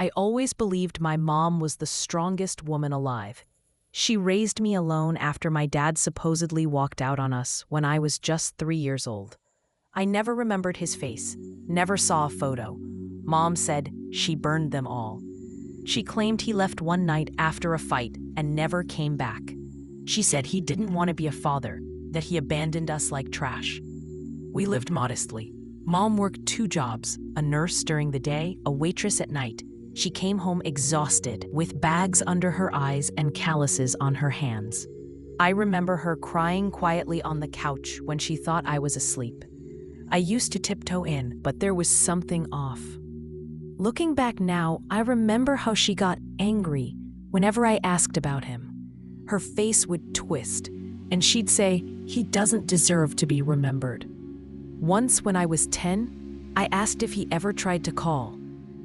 I always believed my mom was the strongest woman alive. She raised me alone after my dad supposedly walked out on us when I was just 3 years old. I never remembered his face, never saw a photo. Mom said she burned them all. She claimed he left one night after a fight and never came back. She said he didn't want to be a father, that he abandoned us like trash. We lived modestly. Mom worked 2 jobs, a nurse during the day, a waitress at night. She came home exhausted, with bags under her eyes and calluses on her hands. I remember her crying quietly on the couch when she thought I was asleep. I used to tiptoe in, but there was something off. Looking back now, I remember how she got angry whenever I asked about him. Her face would twist, and she'd say, "He doesn't deserve to be remembered." Once when I was 10, I asked if he ever tried to call.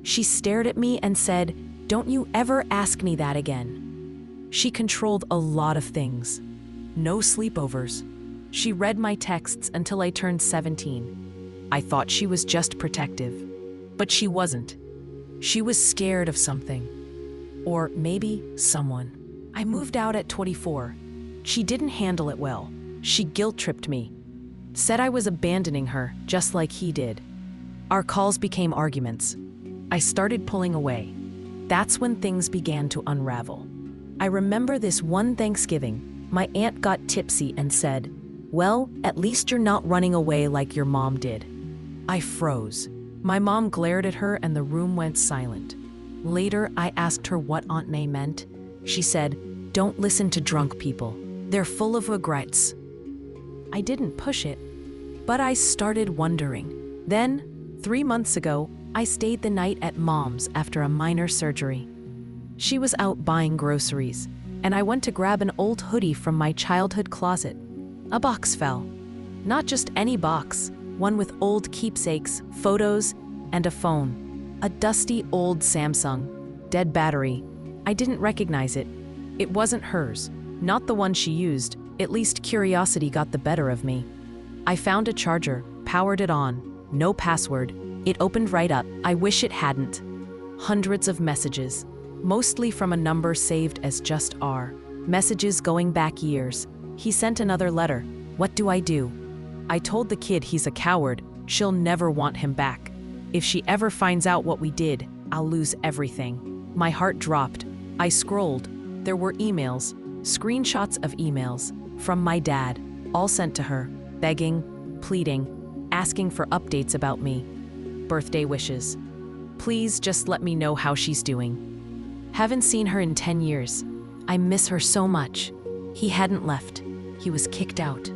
She stared at me and said, "Don't you ever ask me that again." She controlled a lot of things. No sleepovers. She read my texts until I turned 17. I thought she was just protective, but she wasn't. She was scared of something. Or maybe someone. I moved out at 24. She didn't handle it well. She guilt-tripped me. Said I was abandoning her, just like he did. Our calls became arguments. I started pulling away. That's when things began to unravel. I remember this one Thanksgiving, my aunt got tipsy and said, "Well, at least you're not running away like your mom did." I froze. My mom glared at her and the room went silent. Later, I asked her what Aunt May meant. She said, "Don't listen to drunk people. They're full of regrets." I didn't push it, but I started wondering. Then, 3 months ago, I stayed the night at Mom's after a minor surgery. She was out buying groceries, and I went to grab an old hoodie from my childhood closet. A box fell. Not just any box, one with old keepsakes, photos, and a phone. A dusty old Samsung, dead battery. I didn't recognize it. It wasn't hers, not the one she used. At least curiosity got the better of me. I found a charger, powered it on, no password. It opened right up. I wish it hadn't. Hundreds of messages, mostly from a number saved as just R. Messages going back years. He sent another letter. What do I do? I told the kid he's a coward. She'll never want him back. If she ever finds out what we did, I'll lose everything. My heart dropped. I scrolled. There were emails, screenshots of emails, from my dad, all sent to her, begging, pleading, asking for updates about me. Birthday wishes. Please just let me know how she's doing. Haven't seen her in 10 years. I miss her so much. He hadn't left. He was kicked out,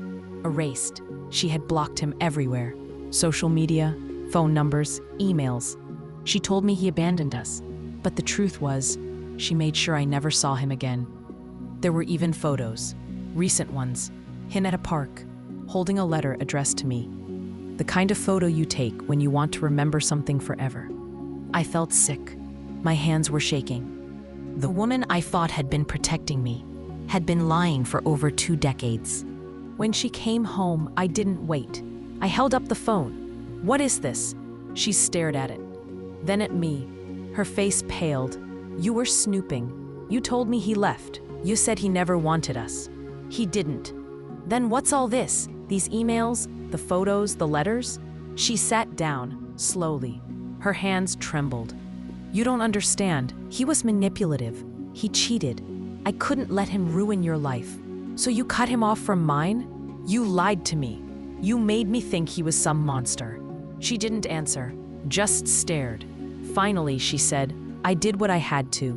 erased. She had blocked him everywhere. Social media, phone numbers, emails. She told me he abandoned us. But the truth was, she made sure I never saw him again. There were even photos, recent ones, him at a park, holding a letter addressed to me. The kind of photo you take when you want to remember something forever. I felt sick. My hands were shaking. The woman I thought had been protecting me had been lying for over 2 decades. When she came home, I didn't wait. I held up the phone. "What is this?" She stared at it, then at me. Her face paled. "You were snooping. You told me he left. You said he never wanted us. He didn't. Then what's all this? These emails, the photos, the letters?" She sat down, slowly. Her hands trembled. "You don't understand. He was manipulative. He cheated. I couldn't let him ruin your life. So you cut him off from mine? You lied to me. You made me think he was some monster." She didn't answer, just stared. Finally, she said, "I did what I had to.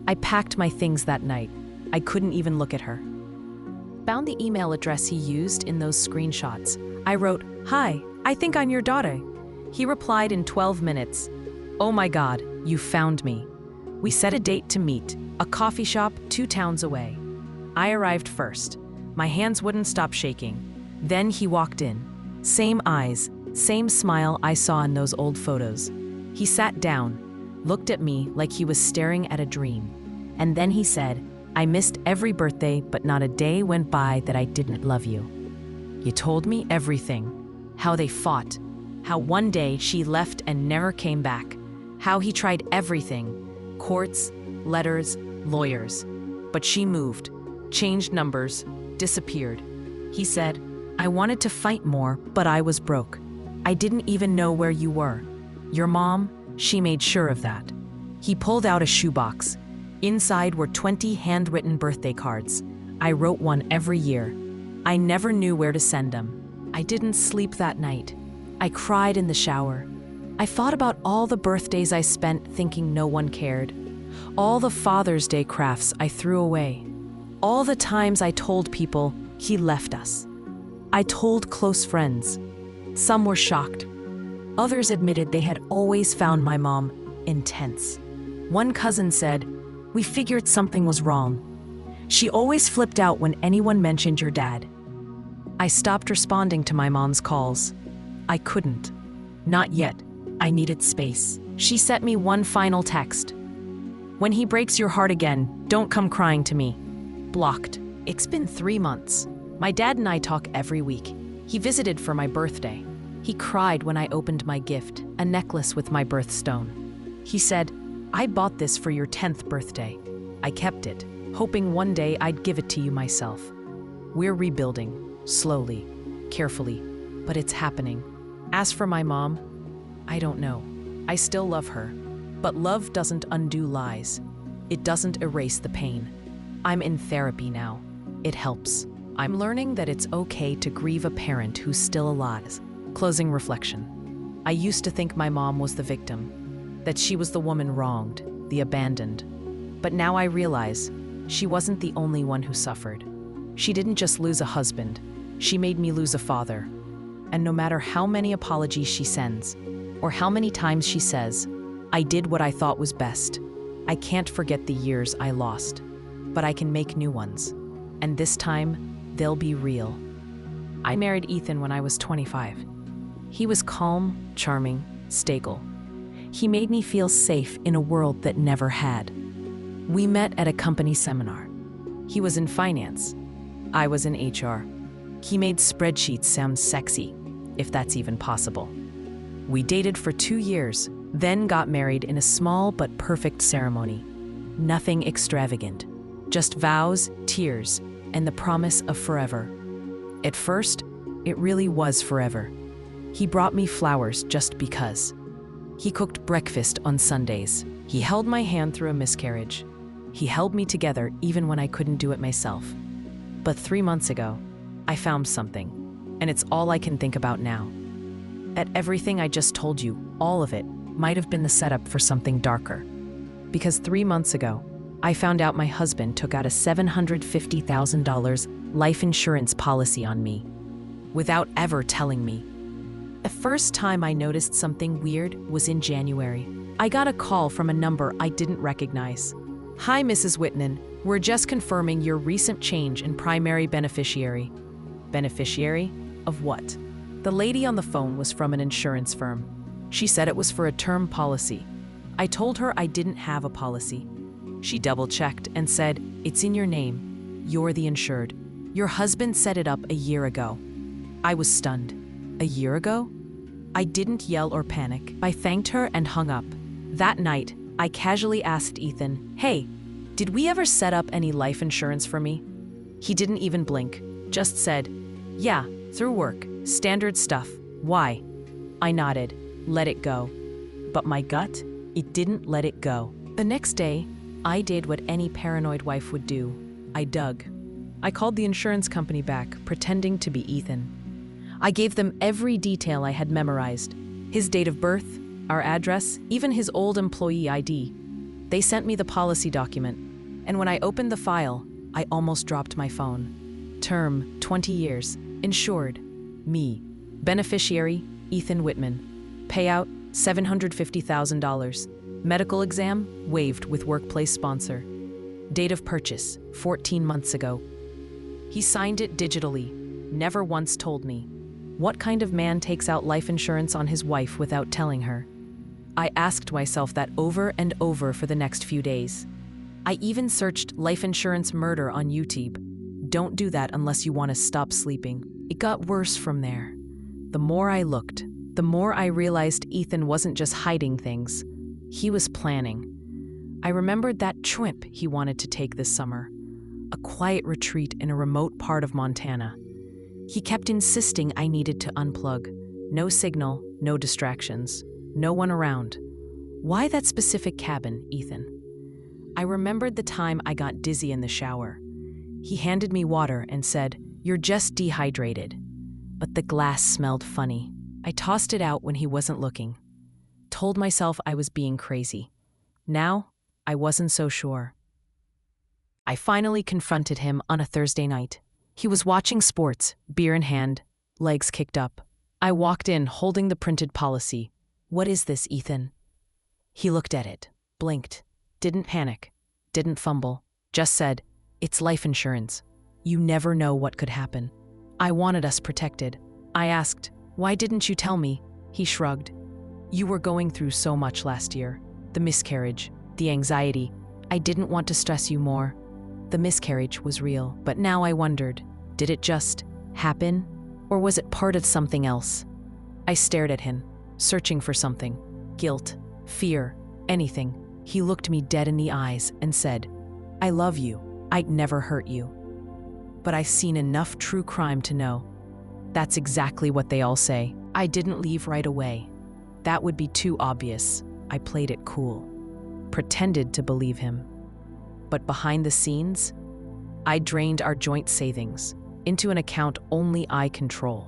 I packed my things that night. I couldn't even look at her." Found the email address he used in those screenshots. I wrote, "Hi, I think I'm your daughter." He replied in 12 minutes. "Oh my God, you found me." We set a date to meet, a coffee shop 2 towns away. I arrived first. My hands wouldn't stop shaking. Then he walked in. Same eyes, same smile I saw in those old photos. He sat down, looked at me like he was staring at a dream. And then he said, "I missed every birthday, but not a day went by that I didn't love you. You told me everything. How they fought. How one day she left and never came back. How he tried everything. Courts, letters, lawyers. But she moved, changed numbers, disappeared. He said, "I wanted to fight more, but I was broke. I didn't even know where you were. Your mom, she made sure of that." He pulled out a shoebox. Inside were 20 handwritten birthday cards. I wrote one every year. I never knew where to send them. I didn't sleep that night. I cried in the shower. I thought about all the birthdays I spent thinking no one cared. All the Father's Day crafts I threw away. All the times I told people he left us. I told close friends. Some were shocked. Others admitted they had always found my mom intense. One cousin said, "We figured something was wrong. She always flipped out when anyone mentioned your dad." I stopped responding to my mom's calls. I couldn't. Not yet. I needed space. She sent me one final text. "When he breaks your heart again, don't come crying to me." Blocked. It's been 3 months. My dad and I talk every week. He visited for my birthday. He cried when I opened my gift, a necklace with my birthstone. He said, "I bought this for your 10th birthday." I kept it, hoping one day I'd give it to you myself. We're rebuilding, slowly, carefully, but it's happening. As for my mom, I don't know. I still love her, but love doesn't undo lies. It doesn't erase the pain. I'm in therapy now. It helps. I'm learning that it's okay to grieve a parent who's still alive. Closing reflection. I used to think my mom was the victim, that she was the woman wronged, the abandoned. But now I realize she wasn't the only one who suffered. She didn't just lose a husband, she made me lose a father. And no matter how many apologies she sends, or how many times she says, "I did what I thought was best," I can't forget the years I lost. But I can make new ones. And this time, they'll be real. I married Ethan when I was 25. He was calm, charming, stable. He made me feel safe in a world that never had. We met at a company seminar. He was in finance. I was in HR. He made spreadsheets sound sexy, if that's even possible. We dated for 2 years, then got married in a small but perfect ceremony. Nothing extravagant, just vows, tears, and the promise of forever. At first, it really was forever. He brought me flowers just because. He cooked breakfast on Sundays. He held my hand through a miscarriage. He held me together even when I couldn't do it myself. But 3 months ago, I found something, and it's all I can think about now. At everything I just told you, all of it might have been the setup for something darker. Because 3 months ago, I found out my husband took out a $750,000 life insurance policy on me, without ever telling me. The first time I noticed something weird was in January. I got a call from a number I didn't recognize. "Hi, Mrs. Whitman. We're just confirming your recent change in primary beneficiary." Beneficiary? Of what? The lady on the phone was from an insurance firm. She said it was for a term policy. I told her I didn't have a policy. She double-checked and said, "It's in your name. You're the insured. Your husband set it up a year ago." I was stunned. A year ago? I didn't yell or panic. I thanked her and hung up. That night, I casually asked Ethan, "Hey, did we ever set up any life insurance for me?" He didn't even blink, just said, "Yeah, through work, standard stuff. Why?" I nodded, let it go. But my gut, it didn't let it go. The next day, I did what any paranoid wife would do. I dug. I called the insurance company back, pretending to be Ethan. I gave them every detail I had memorized. His date of birth, our address, even his old employee ID. They sent me the policy document, and when I opened the file, I almost dropped my phone. Term, 20 years. Insured, me. Beneficiary, Ethan Whitman. Payout, $750,000. Medical exam, waived with workplace sponsor. Date of purchase, 14 months ago. He signed it digitally, never once told me. What kind of man takes out life insurance on his wife without telling her? I asked myself that over and over for the next few days. I even searched life insurance murder on YouTube. Don't do that unless you want to stop sleeping. It got worse from there. The more I looked, the more I realized Ethan wasn't just hiding things. He was planning. I remembered that trip he wanted to take this summer, a quiet retreat in a remote part of Montana. He kept insisting I needed to unplug. No signal, no distractions, no one around. Why that specific cabin, Ethan? I remembered the time I got dizzy in the shower. He handed me water and said, "You're just dehydrated." But the glass smelled funny. I tossed it out when he wasn't looking. Told myself I was being crazy. Now, I wasn't so sure. I finally confronted him on a Thursday night. He was watching sports, beer in hand, legs kicked up. I walked in holding the printed policy. "What is this, Ethan?" He looked at it, blinked, didn't panic, didn't fumble, just said, "It's life insurance. You never know what could happen." I wanted us protected. I asked, "Why didn't you tell me?" He shrugged. "You were going through so much last year. The miscarriage, the anxiety. I didn't want to stress you more." The miscarriage was real, but now I wondered, did it just happen? Or was it part of something else? I stared at him, searching for something. Guilt, fear, anything. He looked me dead in the eyes and said, "I love you. I'd never hurt you. But I've seen enough true crime to know." That's exactly what they all say. I didn't leave right away. That would be too obvious. I played it cool. Pretended to believe him. But behind the scenes, I drained our joint savings into an account only I control.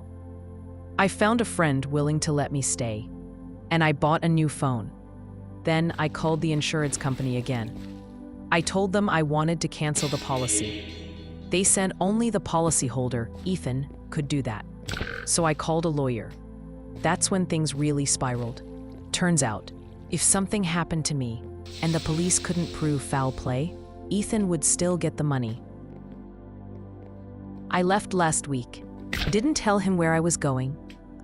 I found a friend willing to let me stay, and I bought a new phone. Then I called the insurance company again. I told them I wanted to cancel the policy. They said only the policyholder, Ethan, could do that. So I called a lawyer. That's when things really spiraled. Turns out, if something happened to me and the police couldn't prove foul play, Ethan would still get the money. I left last week. Didn't tell him where I was going.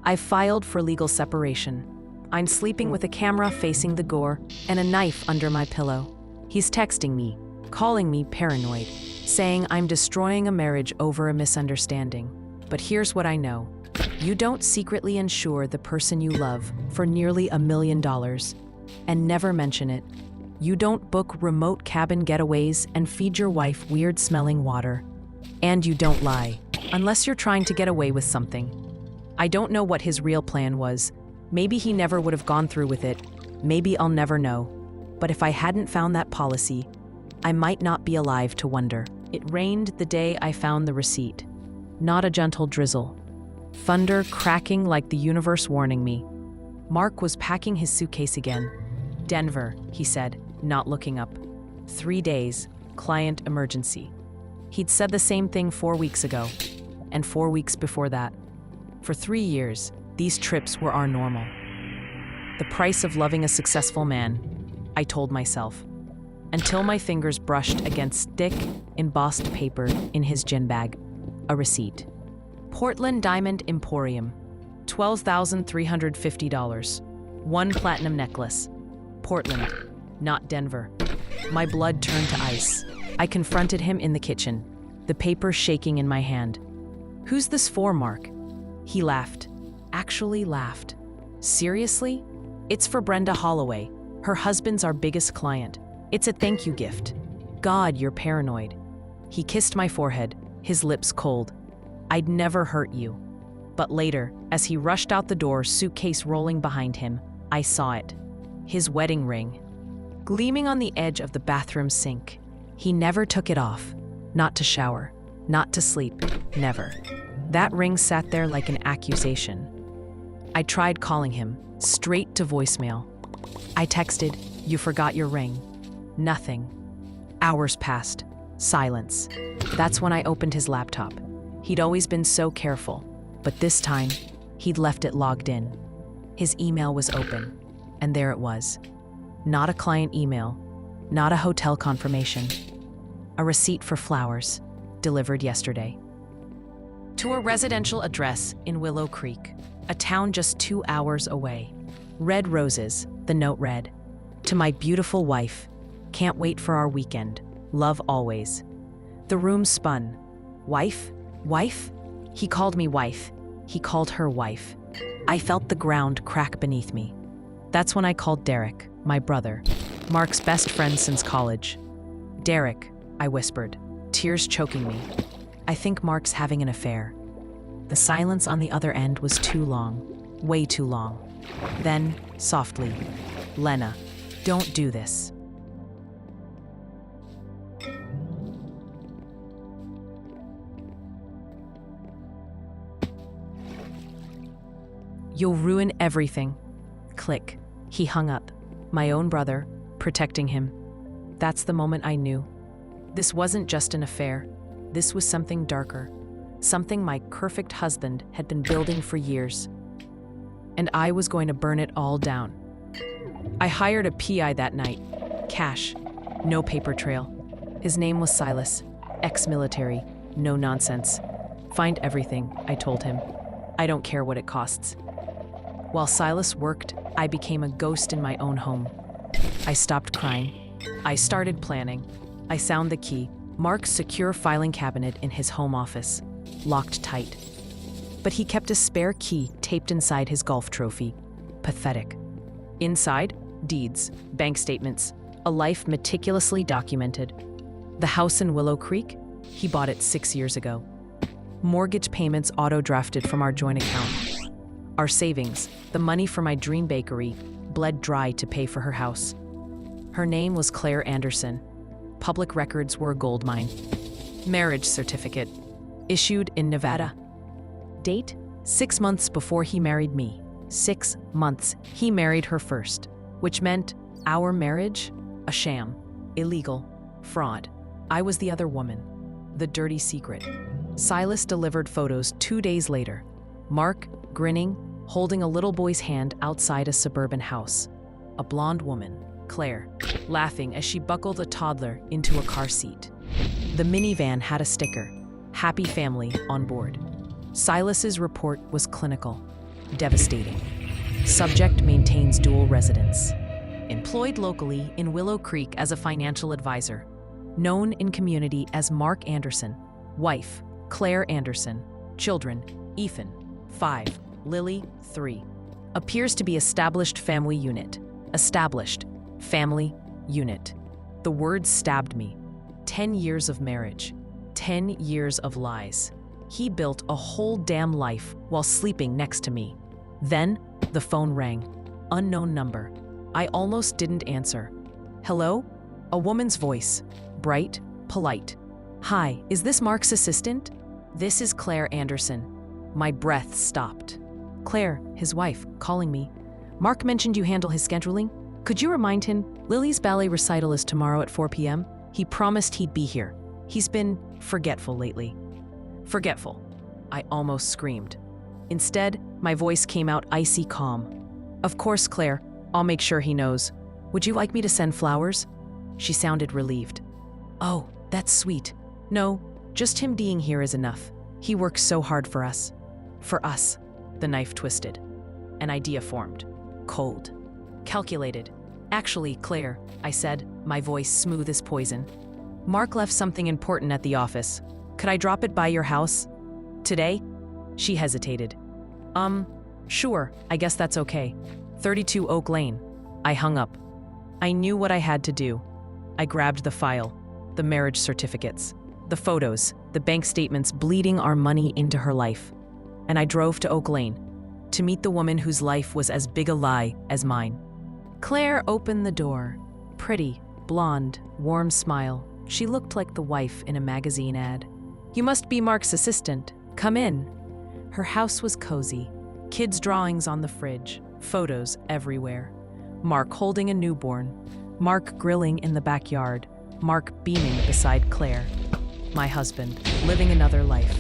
I filed for legal separation. I'm sleeping with a camera facing the gore and a knife under my pillow. He's texting me, calling me paranoid, saying I'm destroying a marriage over a misunderstanding. But here's what I know. You don't secretly insure the person you love for nearly $1 million and never mention it. You don't book remote cabin getaways and feed your wife weird-smelling water. And you don't lie, unless you're trying to get away with something. I don't know what his real plan was. Maybe he never would have gone through with it. Maybe I'll never know. But if I hadn't found that policy, I might not be alive to wonder. It rained the day I found the receipt. Not a gentle drizzle. Thunder cracking like the universe warning me. Mark was packing his suitcase again. "Denver," he said, not looking up. 3 days, client emergency. He'd said the same thing 4 weeks ago, and 4 weeks before that. For 3 years, these trips were our normal. The price of loving a successful man, I told myself, until my fingers brushed against thick, embossed paper in his gin bag. A receipt. Portland Diamond Emporium, $12,350. 1 platinum necklace. Portland, not Denver. My blood turned to ice. I confronted him in the kitchen, the paper shaking in my hand. "Who's this for, Mark?" He laughed. Actually laughed. "Seriously? It's for Brenda Holloway. Her husband's our biggest client. It's a thank you gift." "God, you're paranoid." He kissed my forehead, his lips cold. "I'd never hurt you." But later, as he rushed out the door, suitcase rolling behind him, I saw it. His wedding ring, gleaming on the edge of the bathroom sink. He never took it off. Not to shower, not to sleep, never. That ring sat there like an accusation. I tried calling him, straight to voicemail. I texted, "You forgot your ring." Nothing. Hours passed. Silence. That's when I opened his laptop. He'd always been so careful, but this time, he'd left it logged in. His email was open, and there it was. Not a client email, not a hotel confirmation. A receipt for flowers, delivered yesterday. To a residential address in Willow Creek, a town just 2 hours away. "Red roses," the note read. "To my beautiful wife. Can't wait for our weekend. Love always." The room spun. Wife? Wife? He called me wife. He called her wife. I felt the ground crack beneath me. That's when I called Derek, my brother. Mark's best friend since college. Derek, I whispered, tears choking me. I think Mark's having an affair. The silence on the other end was too long, way too long. Then, softly, Lena, don't do this. You'll ruin everything. Click. He hung up. My own brother, protecting him. That's the moment I knew. This wasn't just an affair. This was something darker. Something my perfect husband had been building for years. And I was going to burn it all down. I hired a PI that night. Cash. No paper trail. His name was Silas. Ex-military. No nonsense. Find everything, I told him. I don't care what it costs. While Silas worked, I became a ghost in my own home. I stopped crying. I started planning. I found the key, Mark's secure filing cabinet in his home office, locked tight. But he kept a spare key taped inside his golf trophy. Pathetic. Inside, deeds, bank statements, a life meticulously documented. The house in Willow Creek? He bought it 6 years ago. Mortgage payments auto-drafted from our joint account. Our savings, the money for my dream bakery, bled dry to pay for her house. Her name was Claire Anderson. Public records were a goldmine. Marriage certificate, issued in Nevada. Date? 6 months before he married me. 6 months. He married her first, which meant our marriage? A sham. Illegal. Fraud. I was the other woman. The dirty secret. Silas delivered photos 2 days later. Mark, grinning, holding a little boy's hand outside a suburban house. A blonde woman, Claire, laughing as she buckled a toddler into a car seat. The minivan had a sticker, "Happy Family" on board. Silas's report was clinical, devastating. Subject maintains dual residence. Employed locally in Willow Creek as a financial advisor. Known in community as Mark Anderson. Wife, Claire Anderson. Children, Ethan, 5, Lily, 3. Appears to be established family unit. Established family unit. The words stabbed me. 10 years of marriage. 10 years of lies. He built a whole damn life while sleeping next to me. Then, the phone rang. Unknown number. I almost didn't answer. Hello? A woman's voice. Bright, polite. Hi, is this Mark's assistant? This is Claire Anderson. My breath stopped. Claire, his wife, calling me. Mark mentioned you handle his scheduling. Could you remind him? Lily's ballet recital is tomorrow at 4 p.m. He promised he'd be here. He's been forgetful lately. Forgetful. I almost screamed. Instead, my voice came out icy calm. Of course, Claire. I'll make sure he knows. Would you like me to send flowers? She sounded relieved. Oh, that's sweet. No, just him being here is enough. He works so hard for us. For us. The knife twisted. An idea formed. Cold. Calculated. Actually, Claire, I said, my voice smooth as poison. Mark left something important at the office. Could I drop it by your house? Today? She hesitated. Sure, I guess that's okay. 32 Oak Lane. I hung up. I knew what I had to do. I grabbed the file, the marriage certificates, the photos, the bank statements bleeding our money into her life. And I drove to Oak Lane to meet the woman whose life was as big a lie as mine. Claire opened the door. Pretty, blonde, warm smile. She looked like the wife in a magazine ad. You must be Mark's assistant. Come in. Her house was cozy. Kids' drawings on the fridge. Photos everywhere. Mark holding a newborn. Mark grilling in the backyard. Mark beaming beside Claire. My husband, living another life.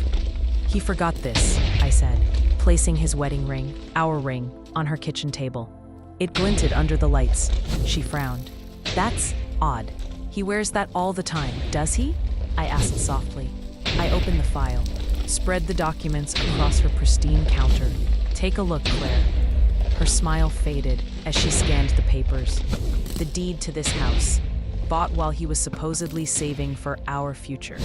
He forgot this, I said, placing his wedding ring, our ring, on her kitchen table. It glinted under the lights. She frowned. That's odd. He wears that all the time, does he? I asked softly. I opened the file, spread the documents across her pristine counter. Take a look, Claire. Her smile faded as she scanned the papers. The deed to this house, bought while he was supposedly saving for our future.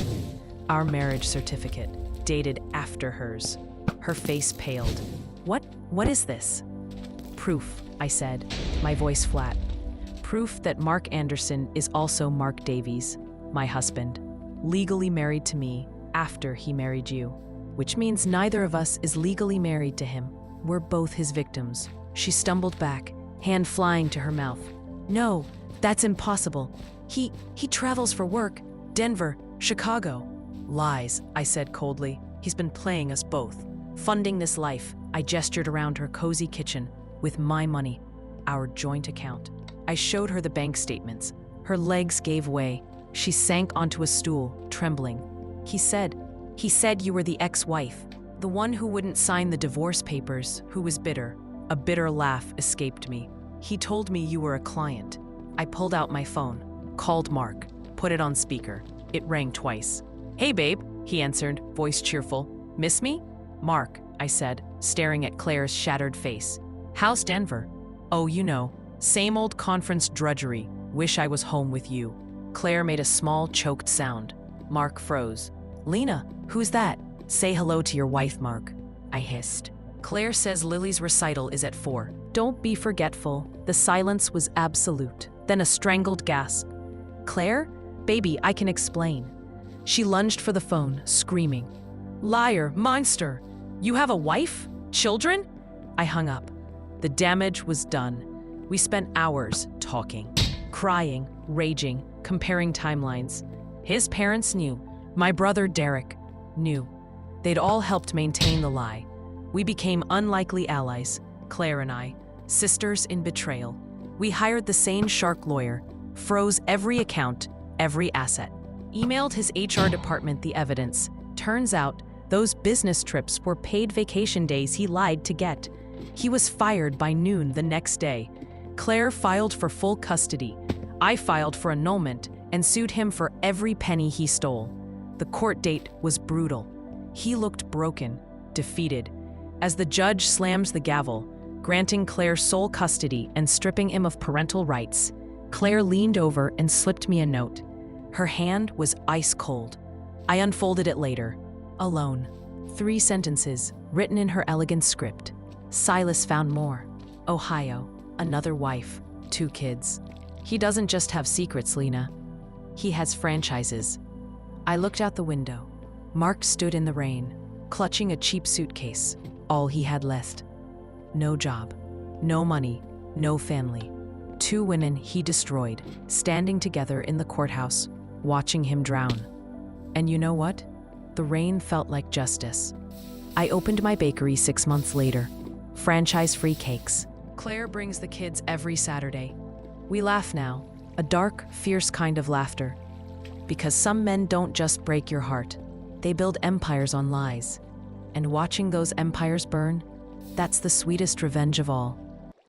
Our marriage certificate, dated after hers. Her face paled. What is this? Proof, I said, my voice flat. proof that Mark Anderson is also Mark Davies, my husband, legally married to me after he married you, which means neither of us is legally married to him. We're both his victims." She stumbled back, hand flying to her mouth. "No, that's impossible. He travels for work. Denver, Chicago." "Lies," I said coldly. "He's been playing us both. Funding this life." I gestured around her cozy kitchen. "With my money, our joint account." I showed her the bank statements. Her legs gave way. She sank onto a stool, trembling. He said you were the ex-wife, the one who wouldn't sign the divorce papers, who was bitter." A bitter laugh escaped me. "He told me you were a client." I pulled out my phone, called Mark, put it on speaker. It rang twice. "Hey, babe," he answered, voice cheerful. "Miss me?" "Mark," I said, staring at Claire's shattered face. "How's Denver?" "Oh, you know, same old conference drudgery. Wish I was home with you." Claire made a small, choked sound. Mark froze. "Lena, who's that?" "Say hello to your wife, Mark," I hissed. "Claire says Lily's recital is at 4. Don't be forgetful." The silence was absolute. Then a strangled gasp. "Claire? Baby, I can explain." She lunged for the phone, screaming. "Liar, monster! You have a wife? Children?" I hung up. The damage was done. We spent hours talking, crying, raging, comparing timelines. His parents knew. My brother Derek knew. They'd all helped maintain the lie. We became unlikely allies, Claire and I, sisters in betrayal. We hired the same shark lawyer, froze every account, every asset, emailed his HR department the evidence. Turns out, those business trips were paid vacation days he lied to get. He was fired by noon the next day. Claire filed for full custody. I filed for annulment and sued him for every penny he stole. The court date was brutal. He looked broken, defeated. As the judge slammed the gavel, granting Claire sole custody and stripping him of parental rights, Claire leaned over and slipped me a note. Her hand was ice cold. I unfolded it later. Alone. 3 sentences, written in her elegant script. Silas found more. Ohio. Another wife. 2 kids. He doesn't just have secrets, Lena. He has franchises. I looked out the window. Mark stood in the rain, clutching a cheap suitcase. All he had left. No job. No money. No family. 2 women he destroyed, standing together in the courthouse, watching him drown. And you know what? The rain felt like justice. I opened my bakery 6 months later. Franchise-free cakes. Claire brings the kids every Saturday. We laugh now, a dark, fierce kind of laughter. Because some men don't just break your heart. They build empires on lies. And watching those empires burn, that's the sweetest revenge of all.